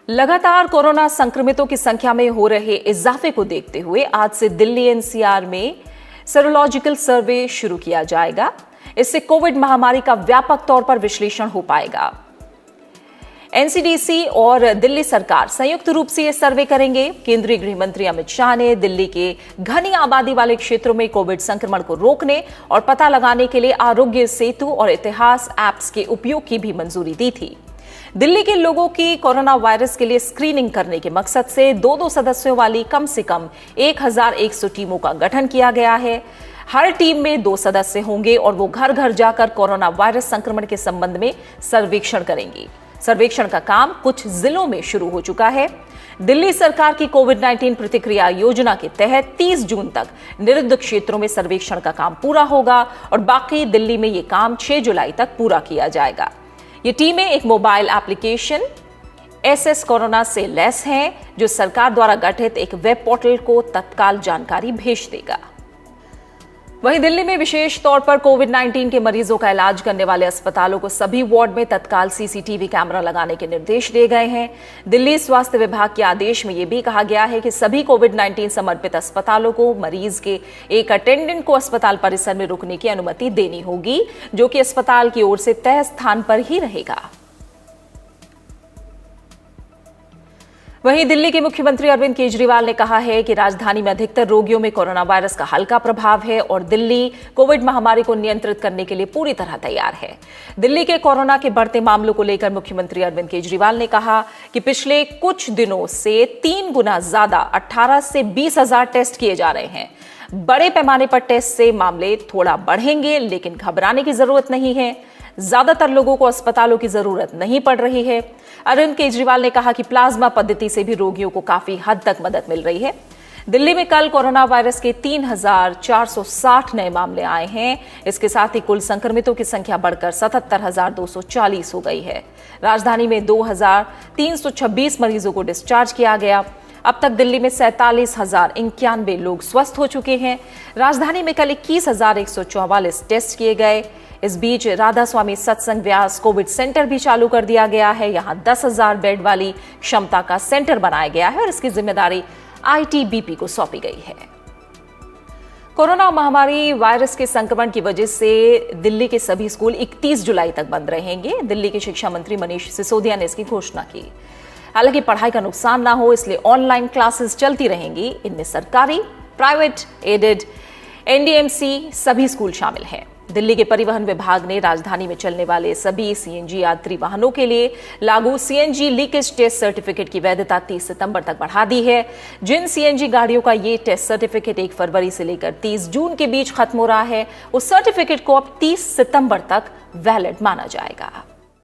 लगातार कोरोना संक्रमितों की संख्या में हो रहे इजाफे को देखते हुए आज से दिल्ली एनसीआर में सेरोलॉजिकल सर्वे शुरू किया जाएगा। इससे कोविड महामारी का व्यापक तौर पर विश्लेषण हो पाएगा। एनसीडीसी और दिल्ली सरकार संयुक्त रूप से यह सर्वे करेंगे। केंद्रीय गृह मंत्री अमित शाह ने दिल्ली के घनी आबादी वाले क्षेत्रों में कोविड संक्रमण को रोकने और पता लगाने के लिए आरोग्य सेतु और इतिहास ऐप्स के उपयोग की भी मंजूरी दी थी। दिल्ली के लोगों की कोरोना वायरस के लिए स्क्रीनिंग करने के मकसद से दो सदस्यों वाली कम से कम 1100 टीमों का गठन किया गया है। हर टीम में 2 सदस्य होंगे और वो घर घर जाकर कोरोना वायरस संक्रमण के संबंध में सर्वेक्षण करेंगी। सर्वेक्षण का काम कुछ जिलों में शुरू हो चुका है। दिल्ली सरकार की कोविड-19 प्रतिक्रिया योजना के तहत 30 जून तक निरुद्ध क्षेत्रों में सर्वेक्षण का काम पूरा होगा और बाकी दिल्ली में ये काम 6 जुलाई तक पूरा किया जाएगा। ये टीमें एक मोबाइल एप्लीकेशन एसएस कोरोना से लैस हैं, जो सरकार द्वारा गठित एक वेब पोर्टल को तत्काल जानकारी भेज देगा। वहीं दिल्ली में विशेष तौर पर कोविड-19 के मरीजों का इलाज करने वाले अस्पतालों को सभी वार्ड में तत्काल सीसीटीवी कैमरा लगाने के निर्देश दिए गए हैं। दिल्ली स्वास्थ्य विभाग के आदेश में यह भी कहा गया है कि सभी कोविड-19 समर्पित अस्पतालों को मरीज के एक अटेंडेंट को अस्पताल परिसर में रुकने की अनुमति देनी होगी, जो कि अस्पताल की ओर से तय स्थान पर ही रहेगा। वहीं दिल्ली के मुख्यमंत्री अरविंद केजरीवाल ने कहा है कि राजधानी में अधिकतर रोगियों में कोरोना वायरस का हल्का प्रभाव है और दिल्ली कोविड महामारी को नियंत्रित करने के लिए पूरी तरह तैयार है। दिल्ली के कोरोना के बढ़ते मामलों को लेकर मुख्यमंत्री अरविंद केजरीवाल ने कहा कि पिछले कुछ दिनों से 3 गुना ज्यादा 18 से 20 हजार टेस्ट किए जा रहे हैं। बड़े पैमाने पर टेस्ट से मामले थोड़ा बढ़ेंगे, लेकिन घबराने की जरूरत नहीं है। ज्यादातर लोगों को अस्पतालों की जरूरत नहीं पड़ रही है। अरविंद केजरीवाल ने कहा कि प्लाज्मा पद्धति से भी रोगियों को काफी हद तक मदद मिल रही है। दिल्ली में कल कोरोना वायरस के 3460 नए मामले आए हैं। इसके साथ ही कुल संक्रमितों की संख्या बढ़कर 77,240 हो गई है। राजधानी में 2326 मरीजों को डिस्चार्ज किया गया। अब तक दिल्ली में 47,091 लोग स्वस्थ हो चुके हैं। राजधानी में कल 21,144 टेस्ट किए गए। इस बीच राधा स्वामी सत्संग व्यास कोविड सेंटर भी चालू कर दिया गया है। यहां 10,000 बेड वाली क्षमता का सेंटर बनाया गया है और इसकी जिम्मेदारी आईटीबीपी को सौंपी गई है। कोरोना महामारी वायरस के संक्रमण की वजह से दिल्ली के सभी स्कूल 31 जुलाई तक बंद रहेंगे। दिल्ली के शिक्षा मंत्री मनीष सिसोदिया ने इसकी घोषणा की। हालांकि पढ़ाई का नुकसान ना हो, इसलिए ऑनलाइन क्लासेस चलती रहेंगी। इनमें सरकारी, प्राइवेट, एडेड, एनडीएमसी सभी स्कूल शामिल हैं। दिल्ली के परिवहन विभाग ने राजधानी में चलने वाले सभी सीएनजी यात्री वाहनों के लिए लागू सीएनजी लीकेज टेस्ट सर्टिफिकेट की वैधता 30 सितंबर तक बढ़ा दी है। जिन सीएनजी गाड़ियों का ये टेस्ट सर्टिफिकेट 1 फरवरी से लेकर 30 जून के बीच खत्म हो रहा है, उस सर्टिफिकेट को अब 30 सितंबर तक वैलिड माना जाएगा।